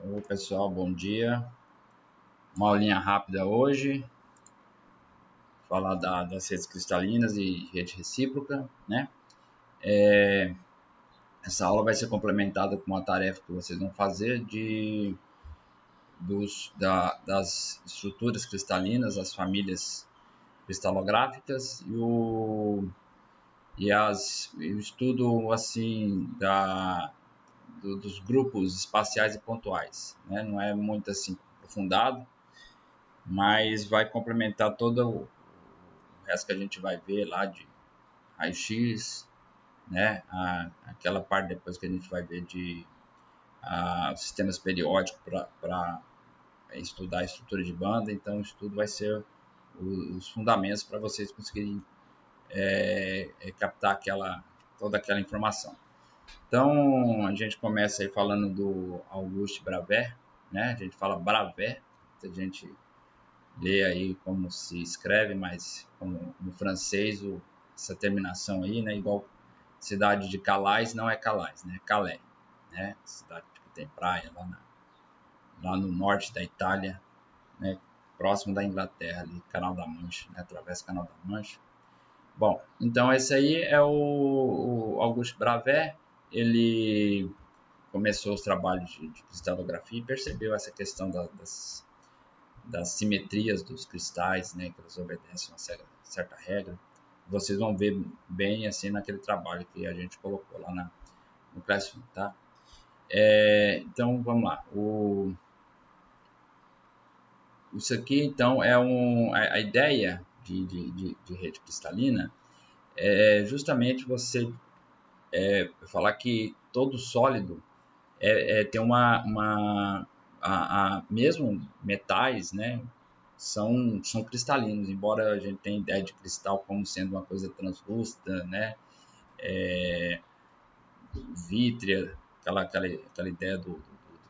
Oi pessoal, bom dia. Uma aulinha rápida hoje, falar das redes cristalinas e rede recíproca, né? Essa aula vai ser complementada com uma tarefa que vocês vão fazer das estruturas cristalinas, as famílias cristalográficas o estudo assim dos grupos espaciais e pontuais, né? Não é muito assim aprofundado, mas vai complementar todo o resto que a gente vai ver lá de raio-x, né? Aquela parte depois que a gente vai ver de sistemas periódicos para estudar a estrutura de banda. Então, o estudo vai ser os fundamentos para vocês conseguirem captar toda aquela informação. Então, a gente começa aí falando do Auguste Bravais, né? A gente fala Bravais, a gente lê aí como se escreve, mas como no francês essa terminação aí, né? Igual cidade de Calais não é Calais, né? Calais, né? Cidade que tem praia lá no norte da Itália, né? Próximo da Inglaterra, ali, Canal da Mancha, né? Através do Canal da Mancha. Bom, então esse aí é o Auguste Bravais. Ele começou os trabalhos de cristalografia e percebeu essa questão das simetrias dos cristais, né, que eles obedecem a uma certa regra. Vocês vão ver bem assim naquele trabalho que a gente colocou lá no Classroom, tá? Então vamos lá. Isso aqui então é a ideia de rede cristalina é justamente você falar que todo sólido tem mesmo metais, né, são cristalinos, embora a gente tenha ideia de cristal como sendo uma coisa translúcida, né, vítrea, aquela ideia do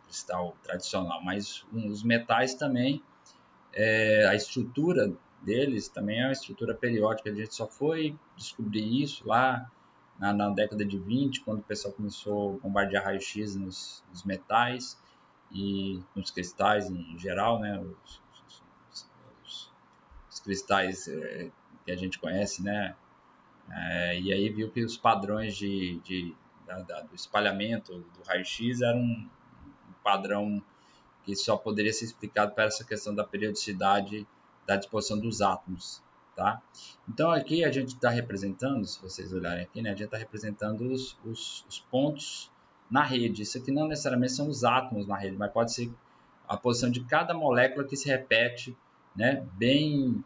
cristal tradicional, mas os metais também, a estrutura deles também é uma estrutura periódica. A gente só foi descobrir isso lá na década de 20, quando o pessoal começou a bombardear raio-x nos metais e nos cristais em geral, né? Os cristais que a gente conhece, né? E aí viu que os padrões do espalhamento do raio-x eram um padrão que só poderia ser explicado para essa questão da periodicidade da disposição dos átomos, tá? Então aqui a gente está representando, se vocês olharem aqui, né, a gente está representando os pontos na rede. Isso aqui não necessariamente são os átomos na rede, mas pode ser a posição de cada molécula que se repete, né, bem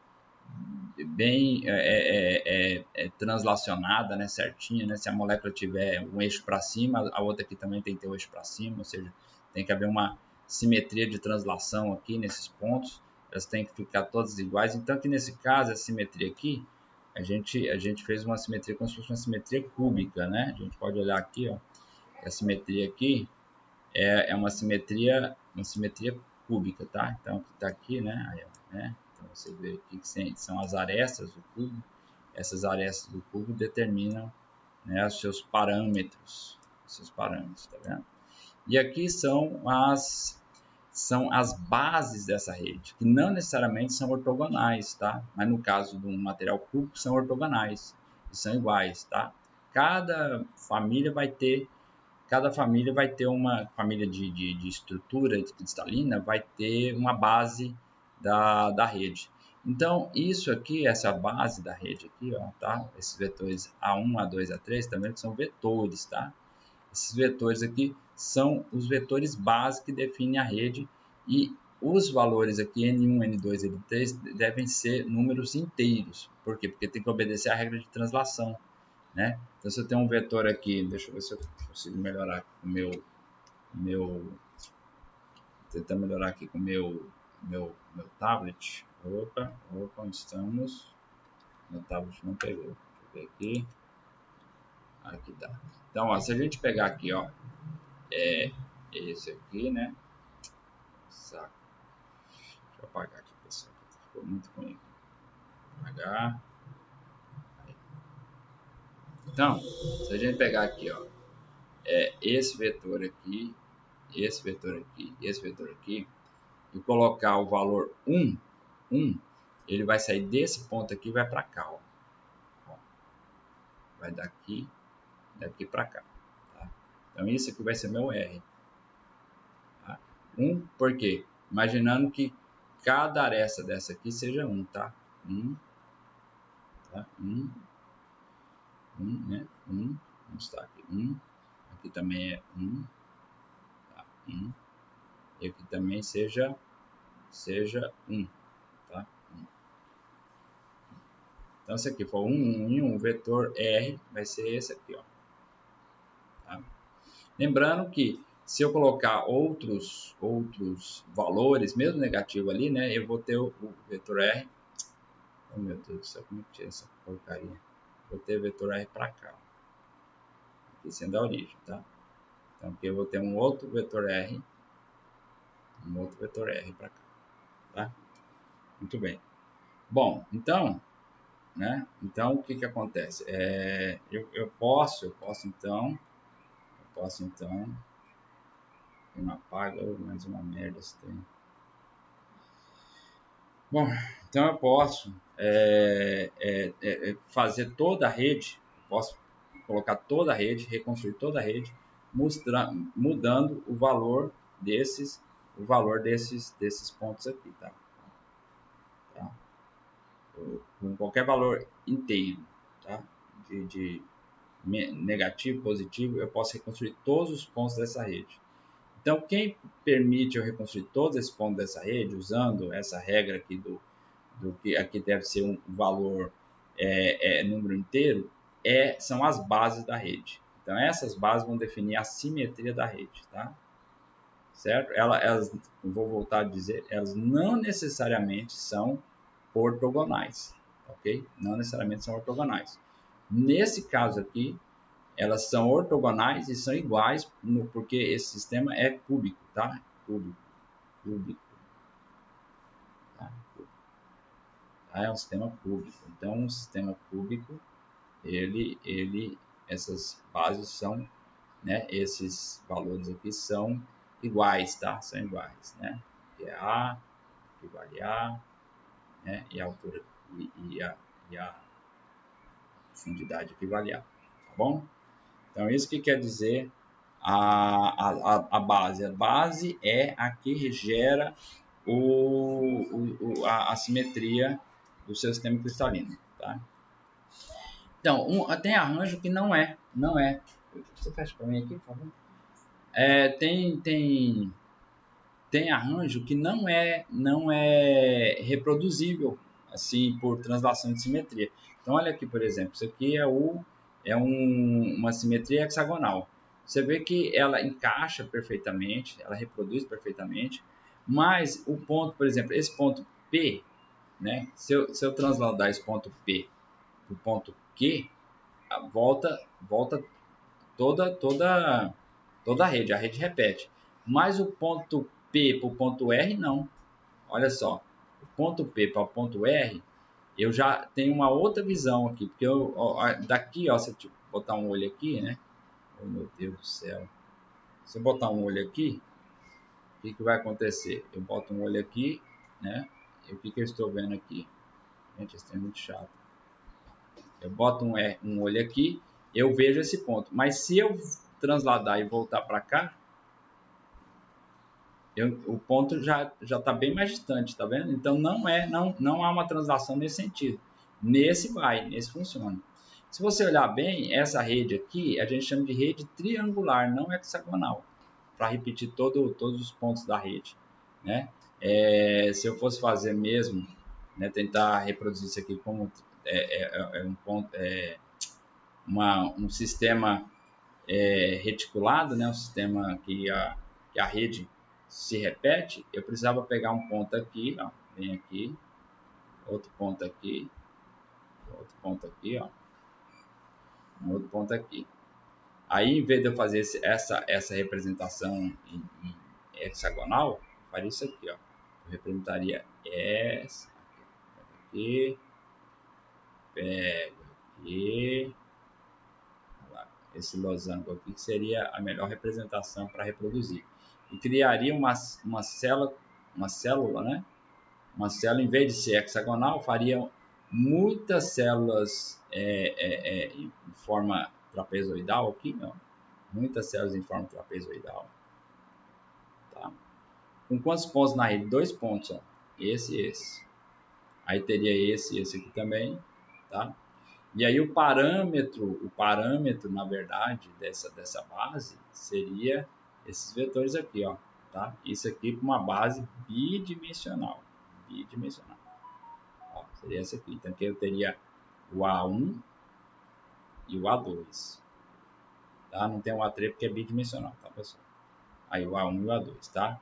translacionada, né, certinha, né? Se a molécula tiver um eixo para cima, a outra aqui também tem que ter um eixo para cima, ou seja, tem que haver uma simetria de translação aqui nesses pontos, elas têm que ficar todas iguais. Então aqui nesse caso, a simetria aqui, a gente fez uma simetria como se fosse uma simetria cúbica, né? A gente pode olhar aqui, ó, a simetria aqui é uma simetria cúbica, tá? Então está aqui, né? Aí, né? Então você vê aqui que são as arestas do cubo. Essas arestas do cubo determinam, né, os seus parâmetros, tá vendo? E aqui são as bases dessa rede, que não necessariamente são ortogonais, tá? Mas no caso de um material cúbico são ortogonais e são iguais, tá? Cada família vai ter uma família de estrutura cristalina, vai ter uma base da rede. Então, isso aqui, essa base da rede aqui, ó, tá? Esses vetores A1, A2, A3, também são vetores, tá? Esses vetores aqui são os vetores básicos que definem a rede, e os valores aqui, N1, N2, N3, devem ser números inteiros. Por quê? Porque tem que obedecer à regra de translação, né? Então, se eu tenho um vetor aqui, deixa eu ver se eu consigo melhorar com o meu tentar melhorar aqui com o meu tablet. Opa, onde estamos? Meu tablet não pegou. Deixa eu ver aqui. Aqui tá. Então, ó, se a gente pegar aqui, ó, esse aqui, né? Saco. Deixa eu apagar aqui, pessoal. Ficou muito ruim aqui. Apagar. Aí. Então, se a gente pegar aqui, ó, esse vetor aqui, esse vetor aqui e esse vetor aqui, e colocar o valor 1, ele vai sair desse ponto aqui e vai para cá, ó. Vai daqui para cá, tá? Então isso aqui vai ser meu R, tá? 1, por quê? Imaginando que cada aresta dessa aqui seja 1, tá? 1, tá? 1, né? 1, vamos estar aqui, 1, aqui também é 1, tá? 1, e aqui também seja 1, tá? 1. Então, se aqui for 1, 1 e 1, o vetor R vai ser esse aqui, ó. Tá? Lembrando que se eu colocar outros valores, mesmo negativo ali, né, eu vou ter o vetor R. Oh, meu Deus do céu, como que tira essa porcaria? Vou ter o vetor R para cá, aqui sendo a origem, tá? Então, aqui eu vou ter um outro vetor R para cá, tá? Muito bem. Bom, então, né? Então, o que que acontece? Eu posso então, não apaga, mais uma merda se tem. Bom, então eu posso fazer toda a rede, posso colocar toda a rede, reconstruir toda a rede, mudando o valor desses pontos aqui, tá? Com qualquer valor inteiro, tá? De negativo, positivo, eu posso reconstruir todos os pontos dessa rede. Então, quem permite eu reconstruir todos esses pontos dessa rede, usando essa regra aqui do que aqui deve ser um valor número inteiro, são as bases da rede. Então, essas bases vão definir a simetria da rede, tá? Certo? Elas, vou voltar a dizer, elas não necessariamente são ortogonais, ok? Não necessariamente são ortogonais. Nesse caso aqui, elas são ortogonais e são iguais, porque esse sistema é cúbico, tá? Cúbico. Tá? É um sistema cúbico. Então, um sistema cúbico, essas bases são, né? Esses valores aqui são iguais, tá? São iguais, né? Que é A, que vale A, né? E a altura e a profundidade que vale A, tá bom? Então, isso que quer dizer a base. A base é a que gera a simetria do seu sistema cristalino, tá? Então, tem arranjo que não é. Você fecha para mim aqui, por favor? Tem arranjo que não é reproduzível assim por translação de simetria. Então, olha aqui, por exemplo, isso aqui uma simetria hexagonal. Você vê que ela encaixa perfeitamente, ela reproduz perfeitamente, mas o ponto, por exemplo, esse ponto P, né? Se eu transladar esse ponto P para o ponto Q, volta toda a rede repete. Mas o ponto P para o ponto R, não. Olha só, o ponto P para o ponto R, eu já tenho uma outra visão aqui, porque daqui, ó, se eu botar um olho aqui, né? Oh, meu Deus do céu. Se eu botar um olho aqui, o que vai acontecer? Eu boto um olho aqui, né? E o que eu estou vendo aqui? Gente, isso é muito chato. Eu boto um olho aqui, eu vejo esse ponto. Mas se eu transladar e voltar para cá, o ponto já está bem mais distante, tá vendo? Então não há uma translação nesse sentido. Nesse funciona. Se você olhar bem, essa rede aqui a gente chama de rede triangular, não hexagonal, para repetir todos os pontos da rede, né? Se eu fosse fazer mesmo, né, tentar reproduzir isso aqui como um ponto, um sistema reticulado, né, um sistema que a rede se repete, eu precisava pegar um ponto aqui, ó, vem aqui, outro ponto aqui, ó, um outro ponto aqui. Aí, em vez de eu fazer essa representação em hexagonal, eu faria isso aqui, ó. Eu representaria essa aqui, pego aqui, esse losango aqui, que seria a melhor representação para reproduzir. e criaria uma célula, né? Uma célula, em vez de ser hexagonal, faria muitas células em forma trapezoidal aqui, não. Muitas células em forma trapezoidal. Tá? Com quantos pontos na rede? 2 pontos, ó. Esse e esse. Aí teria esse e esse aqui também, tá? E aí o parâmetro, na verdade, dessa base seria esses vetores aqui, ó, tá? Isso aqui com uma base bidimensional, ó, seria essa aqui. Então aqui eu teria o A1 e o A2, tá? Não tem o A3 porque é bidimensional, tá, pessoal? Aí o A1 e o A2, tá?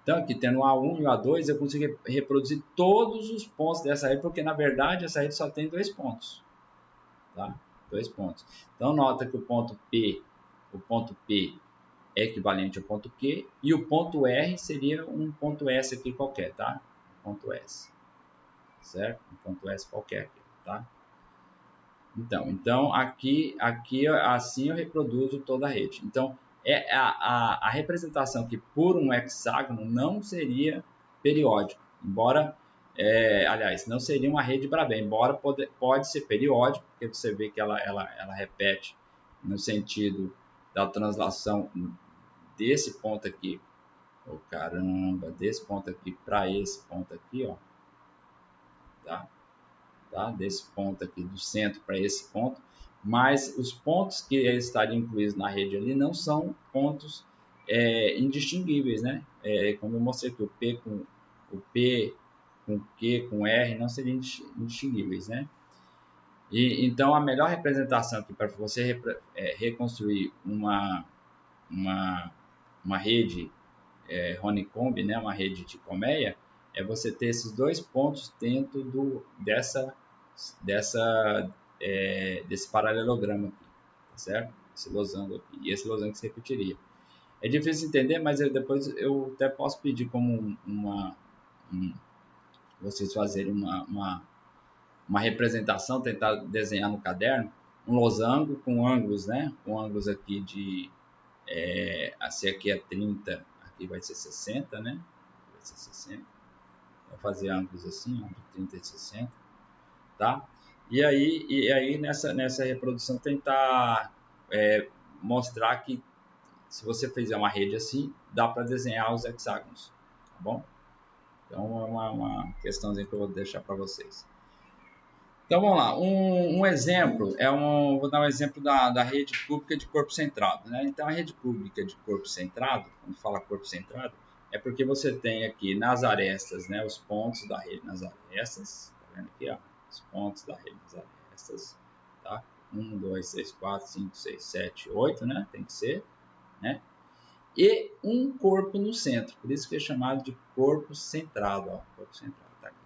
Então aqui tendo o A1 e o A2 eu consigo reproduzir todos os pontos dessa rede, porque na verdade essa rede só tem 2 pontos. Tá? 2 pontos. Então nota que o ponto P é equivalente ao ponto Q e o ponto R seria um ponto S aqui qualquer, tá? Ponto S, certo? Um ponto S qualquer aqui, tá? Então aqui assim eu reproduzo toda a rede. Então a representação aqui por um hexágono não seria periódico, embora aliás, não seria uma rede Brabant, embora pode ser periódico, porque você vê que ela repete no sentido da translação desse ponto aqui, oh, caramba, desse ponto aqui para esse ponto aqui, ó, tá? Desse ponto aqui do centro para esse ponto, mas os pontos que estariam incluídos na rede ali não são pontos indistinguíveis, né? Como eu mostrei aqui, o P com Q, com R, não seriam indistinguíveis, né? E, então, a melhor representação aqui para você reconstruir uma rede honeycomb, né? Uma rede de colmeia, é você ter esses 2 pontos dentro desse paralelograma aqui, tá certo? Esse losango aqui, e esse losango se repetiria. É difícil entender, mas depois eu até posso pedir como vocês fazerem uma representação, tentar desenhar no caderno, um losango com ângulos, né? Com ângulos aqui de... assim aqui é 30, aqui vai ser 60, né? Vai ser 60. Vou fazer ângulos assim, ó, de 30 e 60, tá? E aí nessa reprodução tentar mostrar que se você fizer uma rede assim, dá para desenhar os hexágonos, tá bom? Então é uma questãozinha que eu vou deixar para vocês. Então vamos lá, um exemplo, vou dar um exemplo da rede pública de corpo centrado, né? Então a rede pública de corpo centrado, quando fala corpo centrado, é porque você tem aqui nas arestas, né, os pontos da rede nas arestas, tá vendo aqui, ó, os pontos da rede nas arestas, tá? 1, 2, 3, 4, 5, 6, 7, 8, né? Tem que ser, né? E um corpo no centro, por isso que é chamado de corpo centrado, ó, corpo centrado, tá aqui,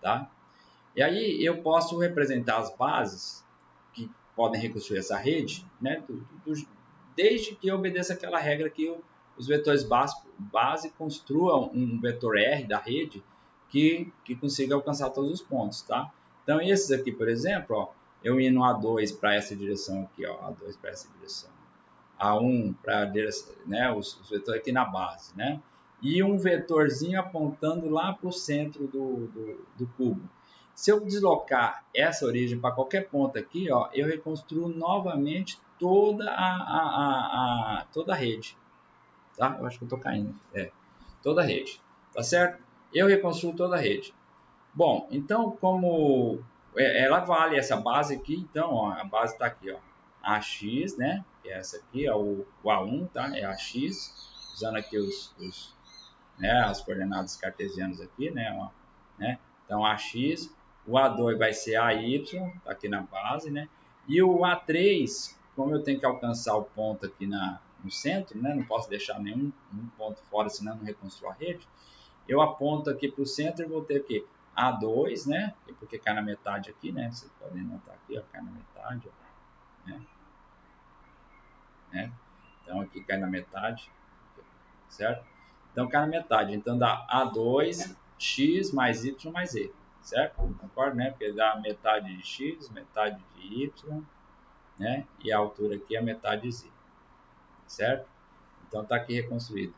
tá? E aí eu posso representar as bases que podem reconstruir essa rede, né, desde que obedeça aquela regra que os vetores base construam um vetor R da rede que consiga alcançar todos os pontos, tá? Então esses aqui, por exemplo, ó, eu indo A2 para essa direção aqui, ó, A2 para essa direção, A1 para a direção, né, os vetores aqui na base, né? E um vetorzinho apontando lá para o centro do cubo. Se eu deslocar essa origem para qualquer ponto aqui, ó, eu reconstruo novamente toda toda a rede. Tá? Eu acho que eu estou caindo. Toda a rede. Tá certo? Eu reconstruo toda a rede. Bom, então como ela vale essa base aqui, então ó, a base está aqui, ó, AX, né? Que é essa aqui, ó, o A1, tá? É AX, usando aqui as coordenadas cartesianas aqui, né? Ó, né? Então AX, o A2 vai ser AY, tá aqui na base, né? E o A3, como eu tenho que alcançar o ponto aqui no centro, né? Não posso deixar nenhum ponto fora, senão eu não reconstruo a rede. Eu aponto aqui para o centro e vou ter aqui A2, né? Porque cai na metade aqui, né? Vocês podem notar aqui, ó, cai na metade, ó, né? Então aqui cai na metade, certo? Então cai na metade. Então dá A2 x mais y mais z, certo? Concorda, né? Porque dá metade de x, metade de y, né? E a altura aqui é a metade de z, certo? Então tá aqui reconstruído.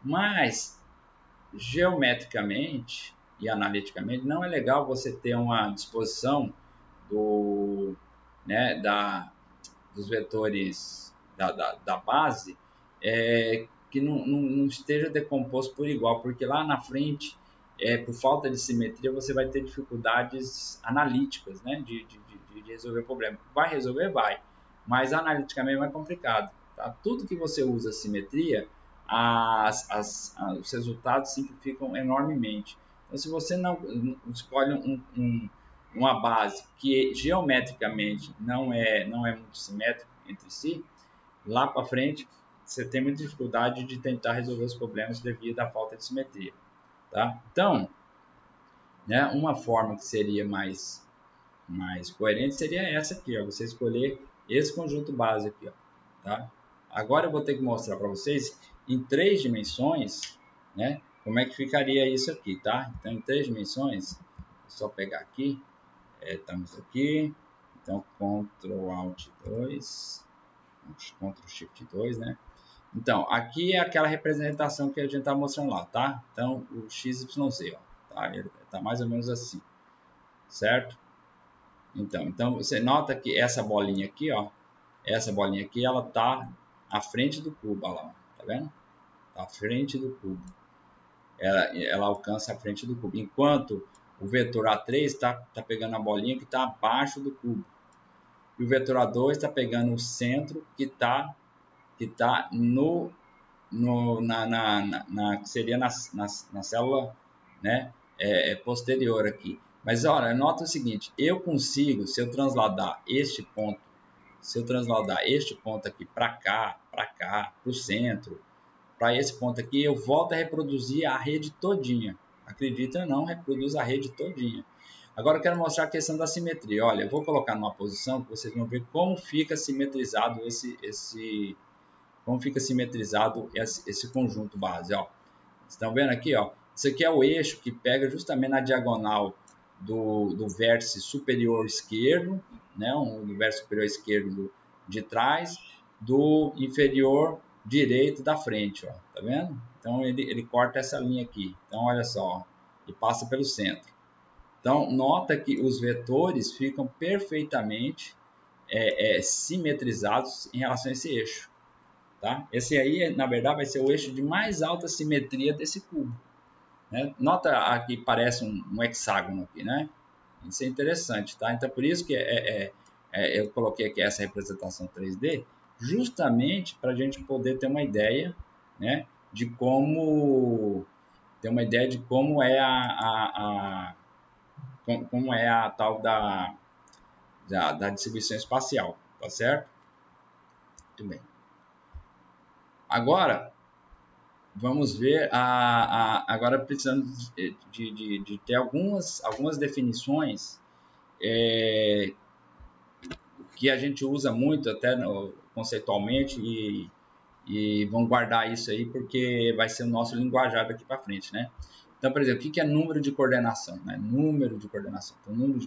Mas, geometricamente e analiticamente, não é legal você ter uma disposição do, né, dos vetores da base que não esteja decomposto por igual, porque lá na frente, por falta de simetria, você vai ter dificuldades analíticas, né, de resolver o problema. Vai resolver? Vai, mas analiticamente é mais complicado. Tá? Tudo que você usa simetria, os resultados simplificam enormemente. Então, se você não escolhe uma base que geometricamente não é muito simétrica entre si, lá para frente você tem muita dificuldade de tentar resolver os problemas devido à falta de simetria. Tá? Então, né, uma forma que seria mais coerente seria essa aqui, ó, você escolher esse conjunto base aqui. Ó, tá? Agora eu vou ter que mostrar para vocês em 3 dimensões, né, como é que ficaria isso aqui. Tá? Então, em 3 dimensões, é só pegar aqui, estamos aqui, então Ctrl Alt 2, Ctrl Shift 2, né? Então, aqui é aquela representação que a gente está mostrando lá, tá? Então, o XYZ, ó, tá? Ele tá mais ou menos assim, certo? Então você nota que essa bolinha aqui, ó, essa bolinha aqui, ela tá à frente do cubo, ó lá, tá vendo? Tá à frente do cubo. Ela alcança a frente do cubo, enquanto o vetor A3 está pegando a bolinha que está abaixo do cubo. E o vetor A2 está pegando o centro que tá que seria na célula, né, posterior aqui. Mas olha, nota o seguinte, eu consigo, se eu transladar este ponto aqui para cá, para o centro, para esse ponto aqui, eu volto a reproduzir a rede todinha. Acredita ou não, reproduz a rede todinha. Agora eu quero mostrar a questão da simetria. Olha, eu vou colocar numa posição que vocês vão ver como fica simetrizado como fica simetrizado esse conjunto base. Ó. Estão vendo aqui? Ó? Isso aqui é o eixo que pega justamente na diagonal do vértice superior esquerdo, né? Do vértice superior esquerdo de trás, do inferior direito da frente. Ó. Tá vendo? Então ele corta essa linha aqui. Então olha só, ó, e passa pelo centro. Então nota que os vetores ficam perfeitamente simetrizados em relação a esse eixo. Tá? Esse aí, na verdade, vai ser o eixo de mais alta simetria desse cubo. Né? Nota aqui, parece um hexágono aqui, né? Isso é interessante, tá? Então, por isso que eu coloquei aqui essa representação 3D, justamente para a gente poder ter uma ideia, né? De como é como é a tal da distribuição espacial, tá certo? Muito bem. Agora, vamos ver, agora precisamos de ter algumas definições que a gente usa muito até conceitualmente e vamos guardar isso aí porque vai ser o nosso linguajar daqui para frente, né? Então, por exemplo, o que é número de coordenação? Né? Número de coordenação. Então, número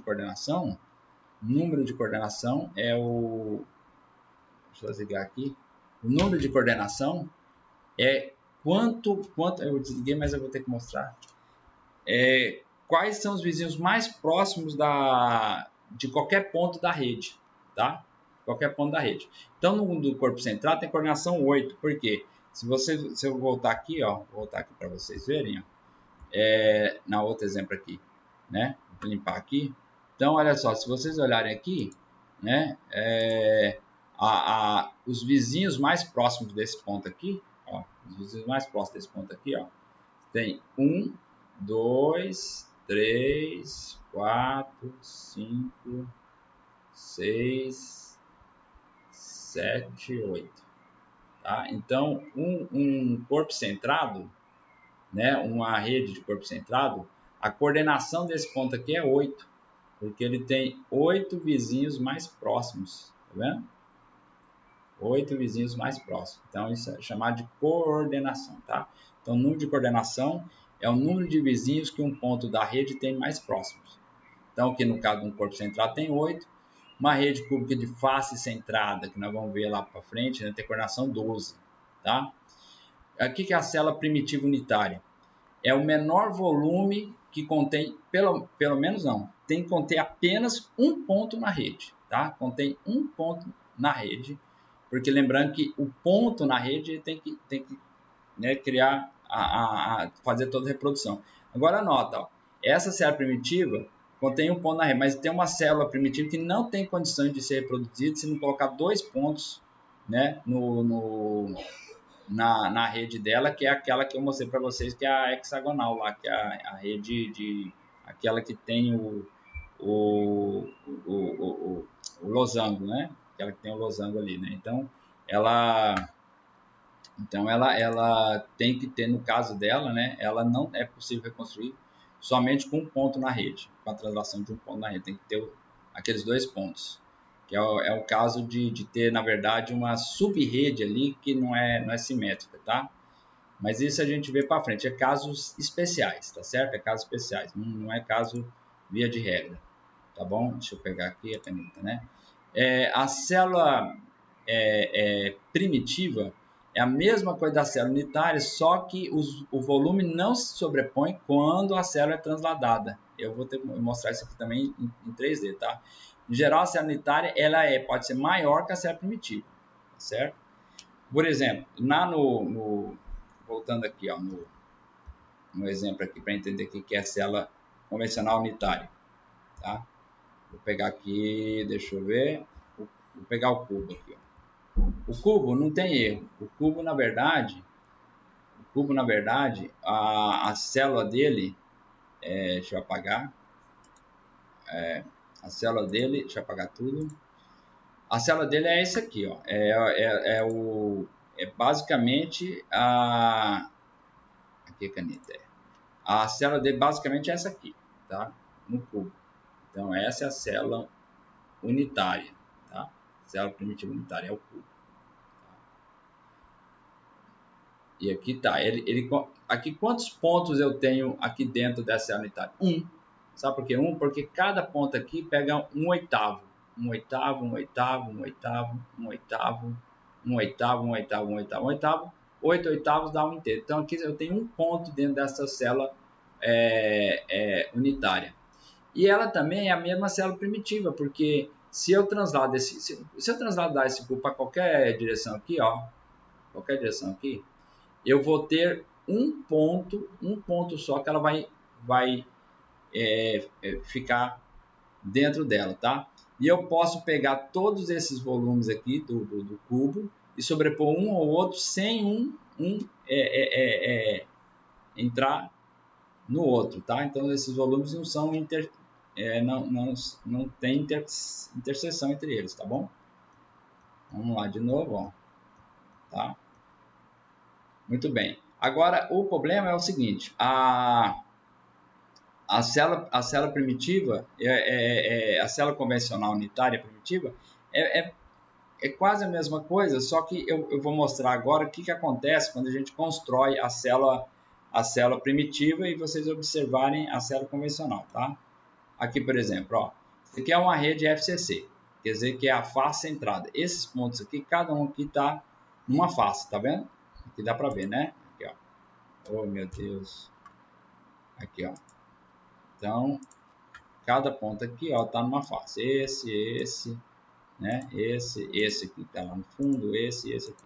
de coordenação é o... Deixa eu desligar aqui. O número de coordenação é quanto eu desliguei, mas eu vou ter que mostrar. Quais são os vizinhos mais próximos de qualquer ponto da rede, tá? Qualquer ponto da rede. Então, no do corpo central tem coordenação 8, por quê? Se eu voltar aqui, ó, vou voltar aqui para vocês verem, ó, na outro exemplo aqui, né? Vou limpar aqui. Então, olha só, se vocês olharem aqui, né? Os vizinhos mais próximos desse ponto aqui, ó, os vizinhos mais próximos desse ponto aqui, ó, tem 1, 2, 3, 4, 5, 6, 7, 8. Tá? Então, um corpo centrado, né, uma rede de corpo centrado, a coordenação desse ponto aqui é 8, porque ele tem 8 vizinhos mais próximos. Tá vendo? 8 vizinhos mais próximos. Então, isso é chamado de coordenação. Tá? Então, o número de coordenação é o número de vizinhos que um ponto da rede tem mais próximos. Então, aqui no caso de um corpo centrado tem 8. Uma rede cúbica de face centrada, que nós vamos ver lá para frente, né, tem coordenação 12. Tá? Aqui que é a célula primitiva unitária. É o menor volume que contém, pelo menos não, tem que conter apenas um ponto na rede, tá? Contém um ponto na rede, porque lembrando que o ponto na rede tem que né, criar, fazer toda a reprodução. Agora anota, ó, essa célula primitiva contém um ponto na rede, mas tem uma célula primitiva que não tem condições de ser reproduzida se não colocar 2 pontos, né, na rede dela, que é aquela que eu mostrei para vocês, que é a hexagonal lá, que é a rede aquela que tem o, o losango, né? Aquela que tem o losango ali, né? Ela tem que ter, no caso dela, né? Ela não é possível reconstruir somente com um ponto na rede, com a translação de um ponto na rede. Tem que ter aqueles 2 pontos, que é o caso de ter, na verdade, uma sub-rede ali que não é simétrica, tá? Mas isso a gente vê para frente, é casos especiais, tá certo? É casos especiais, não é caso via de regra, tá bom? Deixa eu pegar aqui a caneta, né? A célula primitiva é a mesma coisa da célula unitária, só que o volume não se sobrepõe quando a célula é transladada. Eu vou mostrar isso aqui também em 3D, tá? Em geral, a célula unitária pode ser maior que a célula primitiva, tá certo? Por exemplo, voltando aqui, ó, no exemplo aqui para entender o que é a célula convencional unitária, tá? Vou pegar aqui, deixa eu ver, vou pegar o cubo aqui, ó. O cubo não tem erro. O cubo, na verdade, a célula dele, deixa eu apagar, a célula dele, deixa eu apagar tudo. A célula dele é esse aqui, ó. Basicamente aqui a caneta A célula dele basicamente é essa aqui, tá? No cubo. Então essa é a célula unitária, tá? Célula primitiva unitária é o cubo. E aqui tá, aqui quantos pontos eu tenho aqui dentro dessa célula unitária? 1. Sabe por que 1? Porque cada ponto aqui pega 1/8. 1/8, 1/8, 1/8, 1/8, 1/8, 1/8, 1/8, 1/8. 8 oitavos dá 1/3. Então aqui eu tenho um ponto dentro dessa célula unitária. E ela também é a mesma célula primitiva, porque se eu transladar esse cubo para qualquer direção aqui, ó, qualquer direção aqui, eu vou ter um ponto só que ela vai ficar dentro dela, tá? E eu posso pegar todos esses volumes aqui do cubo e sobrepor um ou outro sem entrar no outro, tá? Então esses volumes não são não tem interseção entre eles, tá bom? Vamos lá de novo, ó, tá? Muito bem. Agora o problema é o seguinte: a célula primitiva, a célula convencional unitária primitiva, é quase a mesma coisa, só que eu vou mostrar agora o que acontece quando a gente constrói a célula primitiva e vocês observarem a célula convencional, tá? Aqui, por exemplo, ó, isso aqui é uma rede FCC, quer dizer que é a face centrada. Esses pontos aqui, cada um aqui está numa face, tá vendo? Aqui dá para ver, né? Aqui, ó. Oh, meu Deus. Aqui, ó. Então, cada ponto aqui, ó, tá numa face. Esse, né? Esse aqui tá lá no fundo, esse aqui,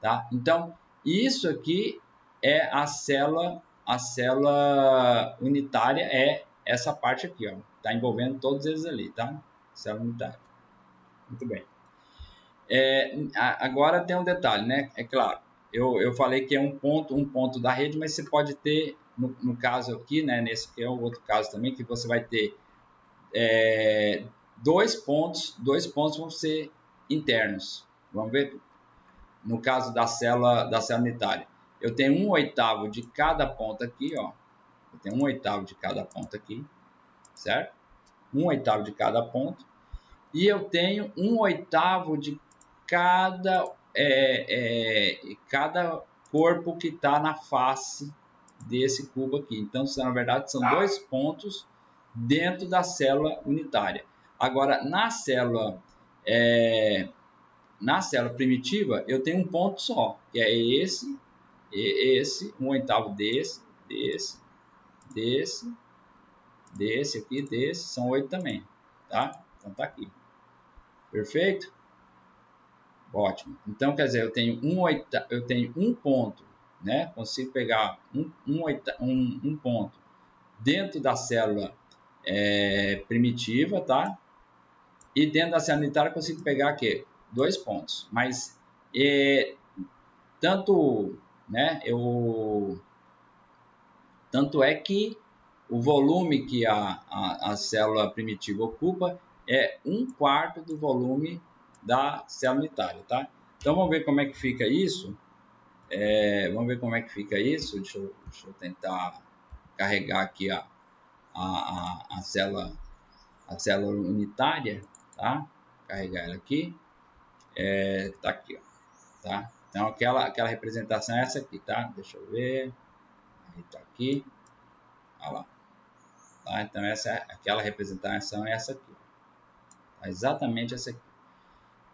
tá? Então, isso aqui é a célula unitária, é essa parte aqui, ó. Tá envolvendo todos eles ali, tá? Célula unitária. Muito bem. Agora tem um detalhe, né? É claro, eu falei que é um ponto da rede, mas você pode ter, no caso aqui, né? Nesse que é o outro caso também, que você vai ter 2 pontos vão ser internos. Vamos ver? No caso da célula unitária, eu tenho 1/8 de cada ponta aqui, ó. Eu tenho 1/8 de cada ponta aqui, certo? 1/8 de cada ponto. E eu tenho 1/8 de cada corpo que está na face desse cubo aqui. Então, na verdade, são 2 pontos dentro da célula unitária. Agora, na célula primitiva, eu tenho um ponto só, que é esse esse, 1/8 desse aqui, desse, são 8 também, tá? Então tá aqui. Perfeito? Ótimo. Então, quer dizer, eu tenho um ponto, né? Consigo pegar um ponto dentro da célula primitiva, tá? E dentro da célula unitária eu consigo pegar aqui 2 pontos. Mas tanto, né? Tanto é que o volume que a célula primitiva ocupa é 1/4 do volume da célula unitária, tá? Então vamos ver como é que fica isso. Vamos ver como é que fica isso. Deixa eu tentar carregar aqui a célula unitária, tá? Carregar ela aqui. Tá aqui, ó, tá? Então aquela representação é essa aqui, tá? Deixa eu ver. Aí tá aqui. Olha lá. Tá? Então aquela representação é essa aqui. Tá? Exatamente essa aqui.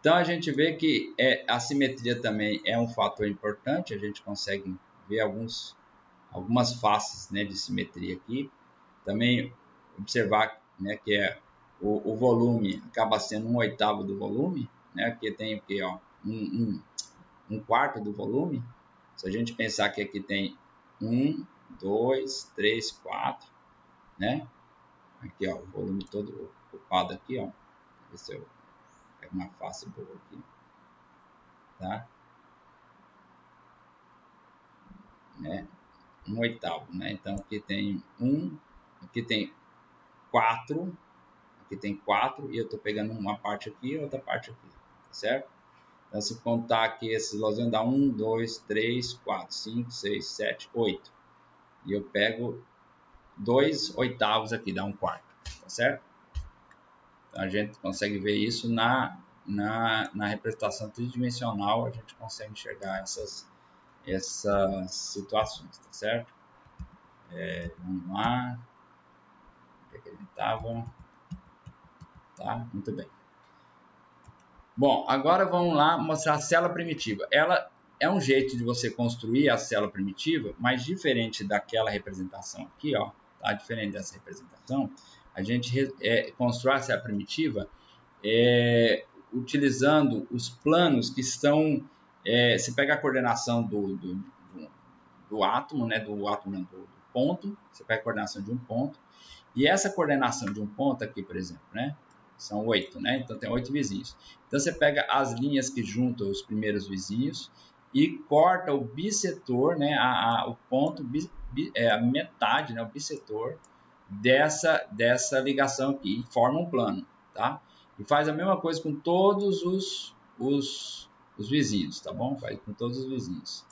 Então a gente vê que a simetria também é um fator importante. A gente consegue ver algumas faces, né, de simetria aqui. Também observar, né, que o volume acaba sendo 1/8 do volume, né, porque tem aqui, ó, 1/4 do volume. Se a gente pensar que aqui tem 1, 2, 3, 4, né? Aqui, ó, o volume todo ocupado aqui, ó. Ver se eu pego uma face boa aqui, tá? Né? 1/8, né? Então aqui tem aqui tem 4, aqui tem 4 e eu tô pegando uma parte aqui e outra parte aqui, tá certo? Então se contar aqui esses losanhos dá 1, 2, 3, 4, 5, 6, 7, 8. E eu pego 2/8 aqui, dá 1/4, tá certo? Então a gente consegue ver isso na representação tridimensional, a gente consegue enxergar essas situações, tá certo? Vamos lá. Onde é que a gente estava? Tá, muito bem. Bom, agora vamos lá mostrar a célula primitiva. Ela é um jeito de você construir a célula primitiva, mas diferente daquela representação aqui, ó, tá? Diferente dessa representação, a gente constrói a célula primitiva utilizando os planos que estão... você pega a coordenação do átomo, né? Do ponto, você pega a coordenação de um ponto, e essa coordenação de um ponto aqui, por exemplo, né? São 8, né? Então tem 8 vizinhos. Então você pega as linhas que juntam os primeiros vizinhos e corta o bissetor, né? O ponto, a metade, né? O bissetor dessa ligação aqui e forma um plano, tá? E faz a mesma coisa com todos os vizinhos, tá bom? Faz com todos os vizinhos.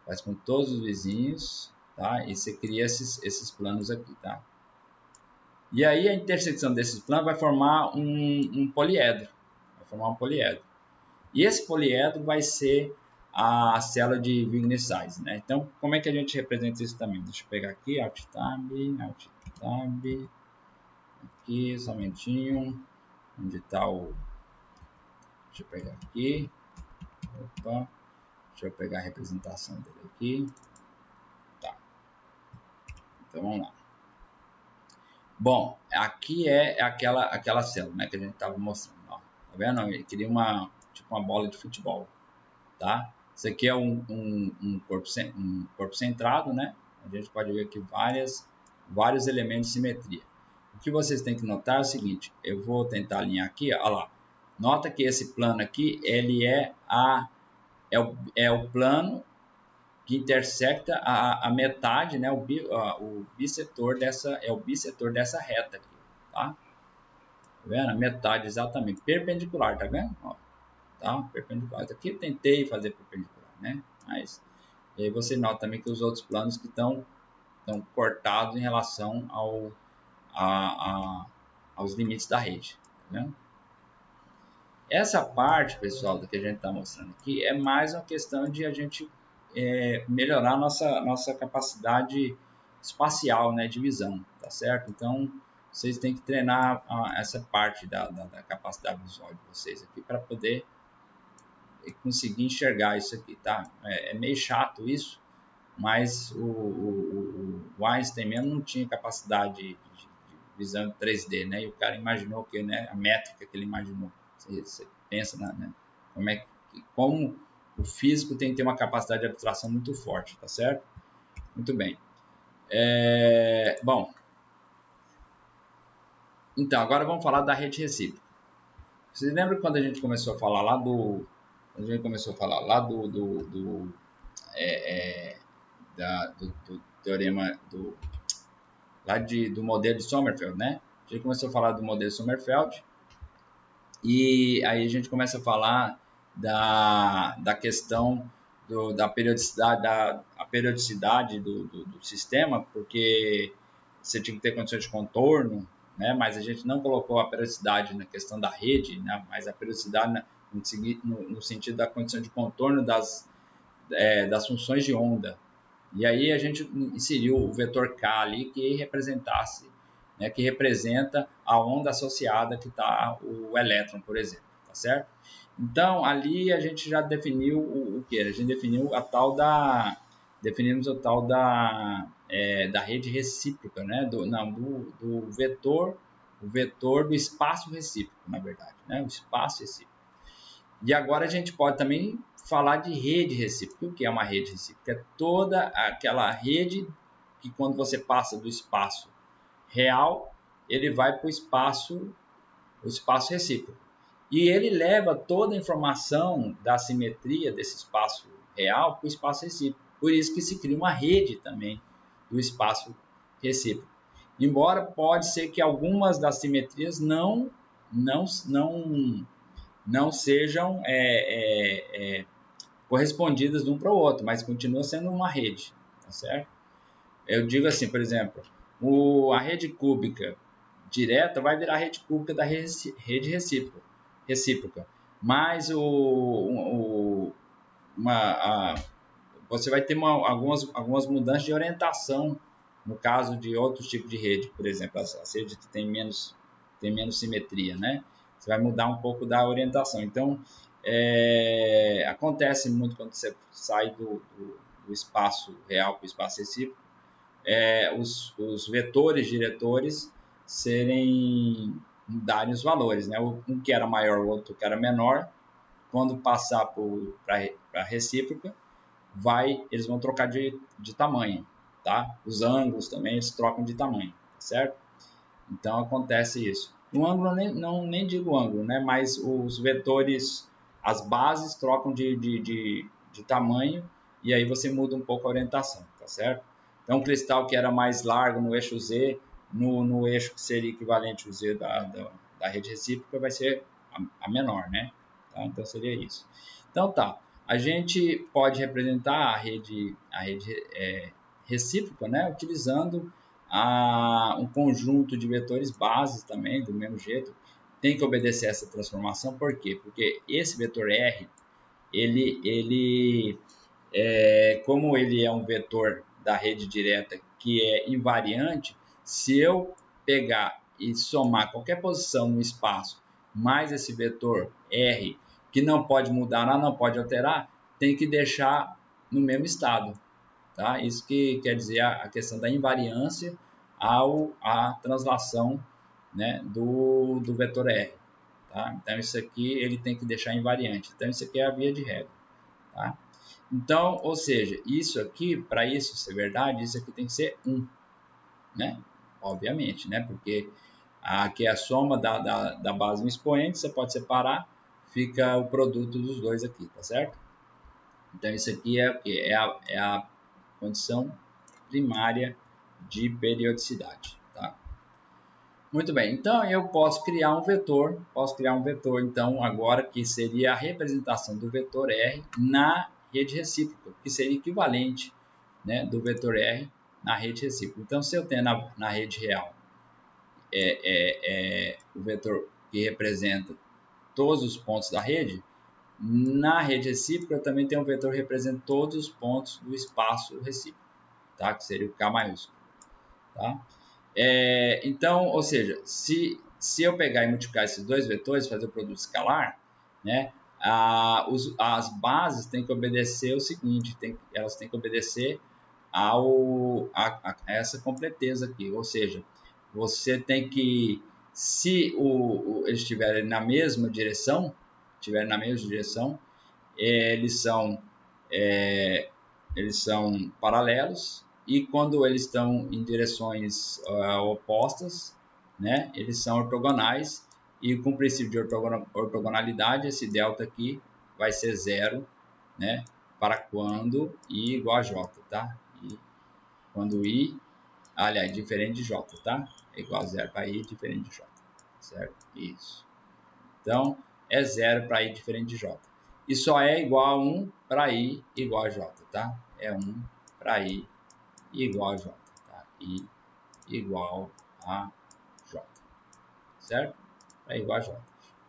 Faz com todos os vizinhos, tá? E você cria esses planos aqui, tá? E aí a intersecção desses planos vai formar um poliedro. Vai formar um poliedro. E esse poliedro vai ser a célula de Wigner-Seitz, né? Então, como é que a gente representa isso também? Deixa eu pegar aqui, Alt Tab, aqui, somentinho. Onde está o... Deixa eu pegar aqui. Opa. Deixa eu pegar a representação dele aqui. Tá. Então, vamos lá. Bom, aqui é aquela célula, né, que a gente estava mostrando. Ó. Tá vendo? Ele queria uma bola de futebol, tá? Isso aqui é um corpo centrado, né? A gente pode ver aqui vários elementos de simetria. O que vocês têm que notar é o seguinte, eu vou tentar alinhar aqui, ó lá. Nota que esse plano aqui, ele é o plano que intersecta a metade, né, o bissetor dessa reta aqui, tá? Tá vendo? A metade exatamente perpendicular, tá vendo? Ó, tá? Perpendicular. Aqui eu tentei fazer perpendicular, né? Mas e aí você nota também que os outros planos que estão cortados em relação aos limites da rede, tá vendo? Essa parte, pessoal, do que a gente está mostrando aqui é mais uma questão de a gente melhorar a nossa capacidade espacial, né, de visão, tá certo? Então, vocês têm que treinar essa parte da capacidade visual de vocês aqui para poder conseguir enxergar isso aqui, tá? É meio chato isso, mas o Einstein mesmo não tinha capacidade de visão 3D, né? E o cara imaginou que, né, a métrica que ele imaginou. Você pensa né, como o físico tem que ter uma capacidade de abstração muito forte, tá certo? Muito bem. Bom, então agora vamos falar da rede recíproca. Vocês lembram quando a gente começou a falar lá do do teorema do modelo de Sommerfeld, né? A gente começou a falar do modelo de Sommerfeld e aí a gente começa a falar da questão da periodicidade do sistema, porque você tinha que ter condições de contorno, né? Mas a gente não colocou a periodicidade na questão da rede, né? Mas a periodicidade no sentido da condição de contorno das funções de onda. E aí a gente inseriu o vetor K ali que representasse, né, que representa a onda associada que está o elétron, por exemplo, tá certo? Então ali a gente já definiu o que? A gente definiu definimos o tal da rede recíproca, né? Do vetor, o vetor do espaço recíproco, na verdade, né? O espaço recíproco. E agora a gente pode também falar de rede recíproca. O que é uma rede recíproca? É toda aquela rede que quando você passa do espaço real, ele vai para o espaço recíproco. E ele leva toda a informação da simetria desse espaço real para o espaço recíproco. Por isso que se cria uma rede também do espaço recíproco. Embora pode ser que algumas das simetrias não sejam correspondidas de um para o outro, mas continua sendo uma rede, tá certo? Eu digo assim, por exemplo, a rede cúbica direta vai virar rede cúbica da rede recíproca, mas você vai ter algumas mudanças de orientação no caso de outros tipos de rede, por exemplo, as redes que tem menos simetria, né? Você vai mudar um pouco da orientação. Então, acontece muito quando você sai do espaço real para o espaço recíproco, os vetores diretores darem os valores, né? Um que era maior, o outro que era menor, quando passar para a recíproca, eles vão trocar de tamanho, tá? Os ângulos também eles trocam de tamanho, certo? Então acontece isso. No ângulo nem digo ângulo, né? Mas os vetores, as bases trocam de tamanho e aí você muda um pouco a orientação, tá certo? Então um cristal que era mais largo no eixo Z, no eixo que seria equivalente ao Z da rede recíproca, vai ser a menor, né? Tá? Então seria isso. Então tá. A gente pode representar a rede recíproca, né? Utilizando um conjunto de vetores bases também, do mesmo jeito, tem que obedecer essa transformação. Por quê? Porque esse vetor R, como ele é um vetor da rede direta que é invariante, se eu pegar e somar qualquer posição no espaço mais esse vetor R, que não pode mudar, não pode alterar, tem que deixar no mesmo estado. Tá? Isso que quer dizer a questão da invariância à translação, né, do vetor R. Tá? Então, isso aqui ele tem que deixar invariante. Então, isso aqui é a via de regra. Tá? Então, ou seja, isso aqui, para isso ser verdade, isso aqui tem que ser 1. Né? Obviamente, né? Porque aqui é a soma da base no expoente, você pode separar, fica o produto dos dois aqui, tá certo? Então, isso aqui é a condição primária de periodicidade, tá? Muito bem, então eu posso criar um vetor, então agora que seria a representação do vetor R na rede recíproca, que seria equivalente, né, do vetor R na rede recíproca. Então se eu tenho na rede real o vetor que representa todos os pontos da rede, na rede recíproca eu também tenho um vetor que representa todos os pontos do espaço recíproco, tá? Que seria o K maiúsculo. Tá? Então, ou seja, se eu pegar e multiplicar esses dois vetores, fazer o produto escalar, né, as bases têm que obedecer o seguinte, elas têm que obedecer essa completeza aqui. Ou seja, você tem que, se eles estiverem na mesma direção, eles são paralelos, e quando eles estão em direções opostas, né, eles são ortogonais, e com o princípio de ortogonalidade, esse delta aqui vai ser zero, né, para quando i igual a j, tá? E quando i, aliás, diferente de j, tá? É igual a zero para i diferente de j, certo? Isso. Então, é zero para i diferente de j. E só é igual a 1 para i igual a j, tá? É 1 para i igual a j, tá? I igual a j, certo? Para i igual a j.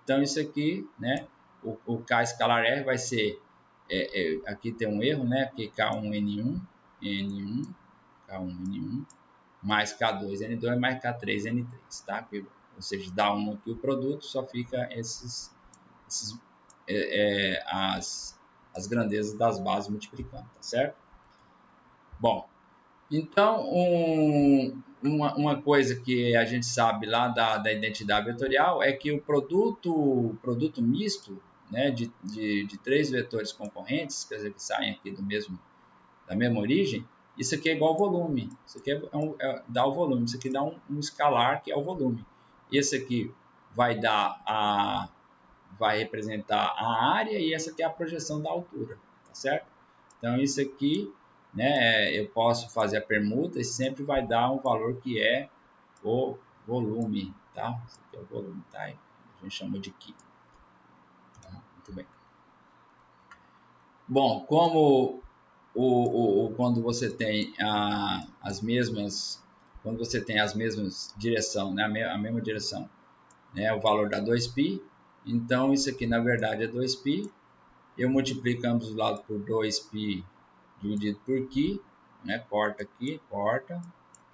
Então, isso aqui, né? O K escalar R vai ser, aqui tem um erro, né? Porque K1N1, K1N1, mais K2N2 mais K3N3, tá? Ou seja, dá 1 aqui o produto, só fica as grandezas das bases multiplicando, tá certo? Bom, então uma coisa que a gente sabe lá da identidade vetorial é que o produto misto, né, de três vetores concorrentes, quer dizer, que saem aqui da mesma origem, isso aqui é igual ao volume. Isso aqui dá o volume. Isso aqui dá um escalar, que é o volume. Esse aqui vai representar a área, e essa aqui é a projeção da altura, tá certo? Então, isso aqui, né, eu posso fazer a permuta e sempre vai dar um valor que é o volume, tá? Esse aqui é o volume, tá? A gente chama de Q. Tá? Muito bem. Bom, como quando você tem as mesmas direção, né, a mesma direção, né, o valor dá 2π, então isso aqui na verdade é 2π, eu multiplico ambos os lados por 2π dividido por Q, né, corta aqui,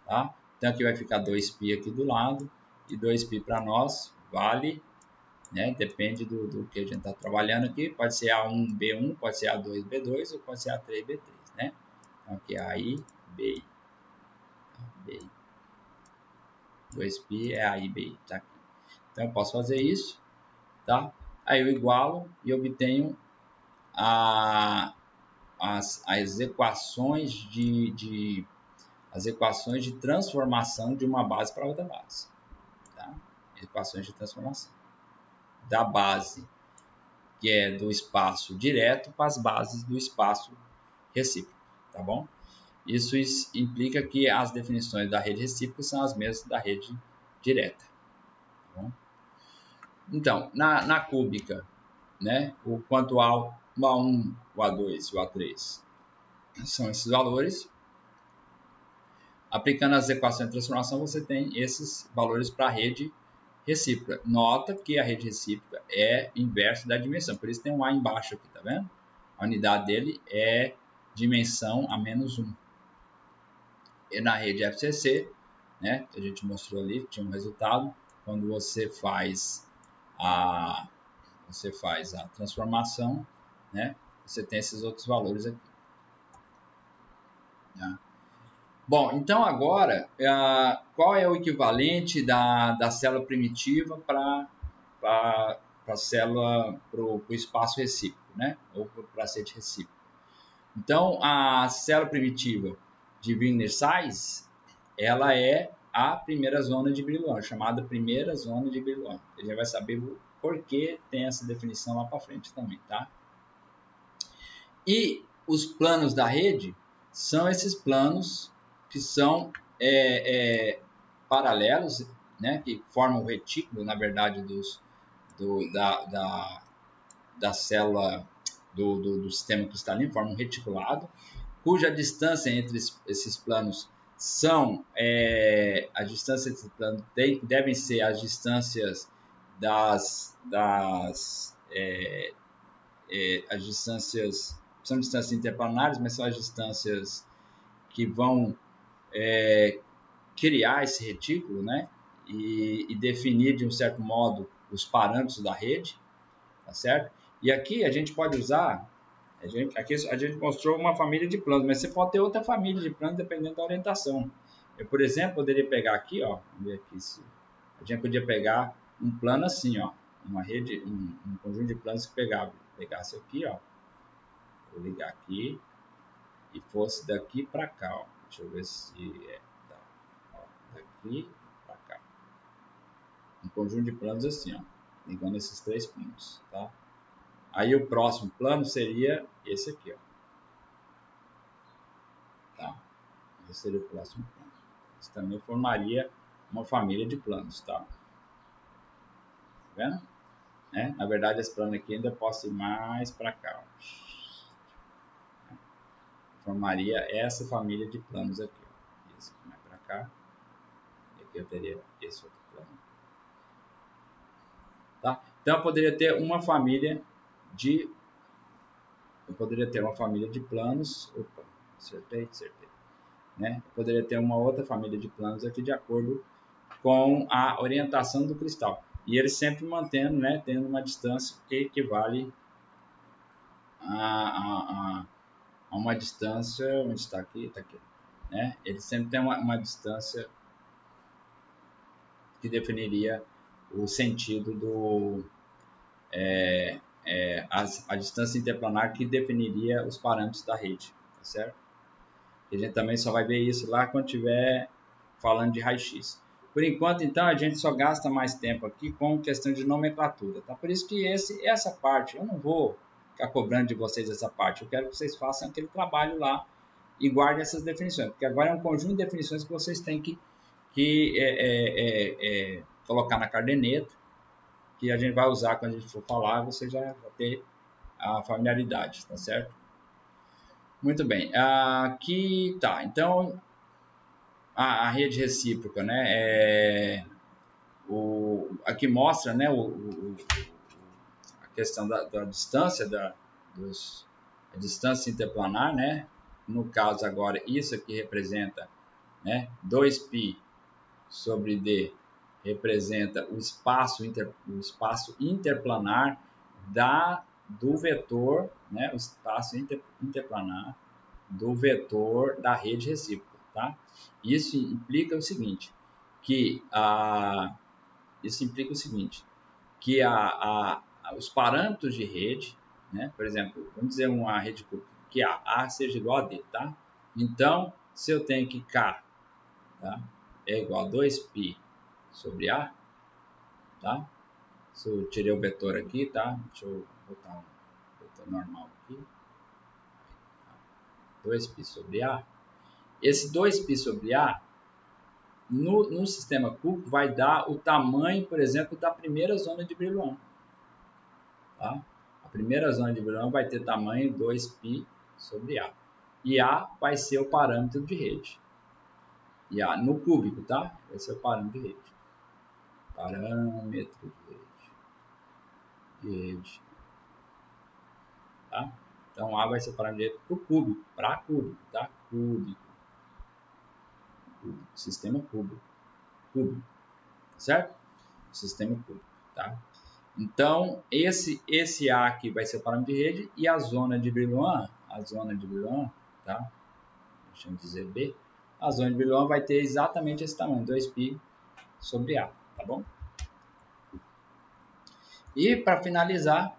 tá? Então aqui vai ficar 2π aqui do lado, e 2π para nós vale, né, depende do que a gente está trabalhando aqui, pode ser A1B1, pode ser A2B2 ou pode ser A3B3, né? Então aqui é AI, BI, BI. 2π é AI, BI, tá aqui. Então eu posso fazer isso, tá? Aí eu igualo e obtenho as equações de transformação de uma base para outra base, tá? Equações de transformação da base que é do espaço direto para as bases do espaço recíproco, tá bom? Isso implica que as definições da rede recíproca são as mesmas da rede direta, tá bom? Então, na cúbica, né, o quanto A1, o A2 e o A3 são esses valores. Aplicando as equações de transformação, você tem esses valores para a rede recíproca. Nota que a rede recíproca é inverso da dimensão, por isso tem um A embaixo aqui, tá vendo? A unidade dele é dimensão a menos 1. E na rede FCC, né, que a gente mostrou ali, tinha um resultado, quando você faz a transformação, né, você tem esses outros valores aqui. Tá? Bom, então agora, qual é o equivalente da célula primitiva para a célula, para o espaço recíproco, né? Ou para a sede recíproca? Então, a célula primitiva de Wigner-Sais, ela é a primeira zona de Brillouin, chamada primeira zona de Brillouin. A gente vai saber por que tem essa definição lá para frente também, tá? E os planos da rede são esses planos que são paralelos, né, que formam o retículo, na verdade, da célula do sistema cristalino, formam um reticulado, cuja distância entre esses planos são, a distância entre esses planos devem ser as distâncias as distâncias, são distâncias interplanares, mas são as distâncias que vão criar esse retículo, né? E definir de um certo modo os parâmetros da rede, tá certo? E aqui a gente pode usar Aqui a gente mostrou uma família de planos, mas você pode ter outra família de planos dependendo da orientação. Eu, por exemplo, poderia pegar aqui, ó, vamos ver aqui se a gente podia pegar um plano assim, ó, uma rede, um conjunto de planos que pegasse aqui, ó, vou ligar aqui e fosse daqui para cá, ó. Deixa eu ver se tá, ó, daqui para cá. Um conjunto de planos assim, ó, ligando esses 3 pontos, tá? Aí o próximo plano seria esse aqui, ó. Tá? Esse seria o próximo plano. Isso também formaria uma família de planos, tá? Vendo? Né? Na verdade, esse plano aqui ainda posso ir mais para cá. Ó. Formaria essa família de planos aqui. Ó. Esse aqui mais para cá. E aqui eu teria esse outro plano. Tá? Então, eu poderia ter uma família de... Eu poderia ter uma família de planos... Opa, acertei. Né? Eu poderia ter uma outra família de planos aqui de acordo com a orientação do cristal. E ele sempre mantendo, né, tendo uma distância que equivale a uma distância, onde está aqui, né? Ele sempre tem uma distância que definiria o sentido do a distância interplanar que definiria os parâmetros da rede, tá certo? E a gente também só vai ver isso lá quando estiver falando de raio-x. Por enquanto, então, a gente só gasta mais tempo aqui com questão de nomenclatura, tá? Por isso que essa parte, eu não vou ficar cobrando de vocês essa parte, eu quero que vocês façam aquele trabalho lá e guardem essas definições, porque agora é um conjunto de definições que vocês têm que colocar na caderneta, que a gente vai usar quando a gente for falar, você já vai ter a familiaridade, tá certo? Muito bem, aqui tá, então a rede recíproca, né, aqui mostra, né, a questão da distância, a distância interplanar, né, no caso agora, isso aqui representa, né, 2π sobre d representa o espaço interplanar do vetor, né, o espaço interplanar do vetor da rede recíproca, tá? Isso implica o seguinte, que os parâmetros de rede, né, por exemplo, vamos dizer uma rede que A seja igual a D, tá? Então, se eu tenho que K, tá, é igual a 2π sobre A, tá? Se eu tirei o vetor aqui, tá? Deixa eu botar um vetor normal aqui. 2π sobre A. Esse 2π sobre A, no sistema cúbico, vai dar o tamanho, por exemplo, da primeira zona de Brillouin. Tá? A primeira zona de Brillouin vai ter tamanho 2π sobre A. E A vai ser o parâmetro de rede. E A no cúbico, tá? Vai ser o parâmetro de rede. Parâmetro de rede. Tá? Então, A vai ser o parâmetro de rede para o cúbico. Para cúbico, tá? Cúbico. Sistema cúbico. Certo? Sistema cúbico, tá? Então, esse A aqui vai ser o parâmetro de rede e a zona de Brillouin, tá? Deixa eu dizer B. A zona de Brillouin vai ter exatamente esse tamanho, 2π sobre A, tá bom? E para finalizar,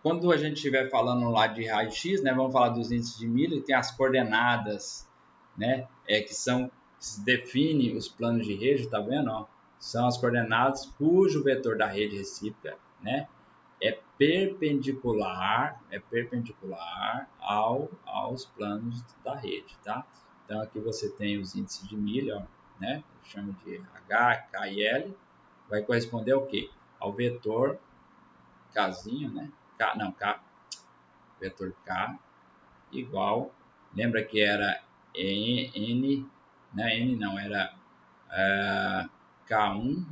quando a gente estiver falando lá de raio-x, né, vamos falar dos índices de Miller, tem as coordenadas, né, que define os planos de rede, tá vendo? Ó? São as coordenadas cujo vetor da rede recíproca, né, é perpendicular aos planos da rede, tá? Então aqui você tem os índices de Miller, ó, né? Eu chamo de H, K e L, vai corresponder ao quê? Ao vetor Kzinho, né? Vetor K igual, lembra que era N, né? N não, era K1,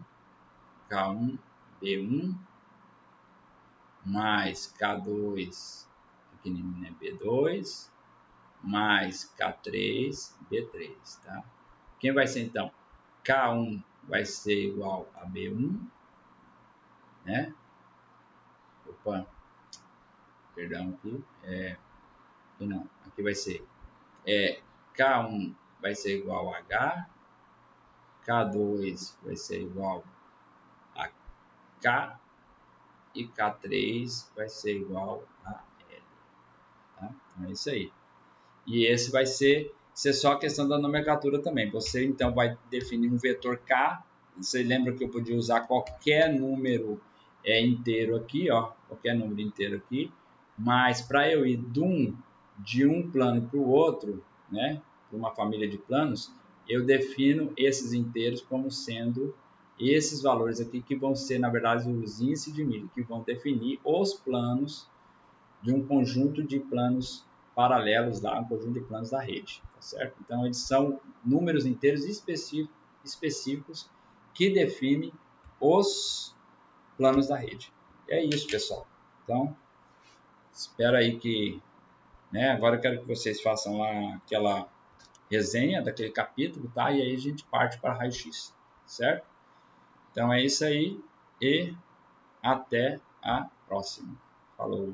B1, mais K2, pequenininho, né? B2, mais K3, B3, tá? Quem vai ser então? K1 vai ser igual a B1, né? Opa, perdão aqui, aqui não, aqui vai ser K1 vai ser igual a H, K2 vai ser igual a K e K3 vai ser igual a L. Tá? Então é isso aí. E esse vai ser só a questão da nomenclatura também. Você então vai definir um vetor K. Você lembra que eu podia usar qualquer número inteiro aqui, ó, qualquer número inteiro aqui, mas para eu ir de um plano para o outro, né, para uma família de planos, eu defino esses inteiros como sendo esses valores aqui que vão ser, na verdade, os índices de Miller, que vão definir os planos de um conjunto de planos paralelos lá, um conjunto de planos da rede, tá certo? Então, eles são números inteiros específicos que definem os planos da rede. E é isso, pessoal. Então, espero aí que, né, agora eu quero que vocês façam lá aquela resenha daquele capítulo, tá? E aí a gente parte para raio-x, certo? Então é isso aí e até a próxima. Falou!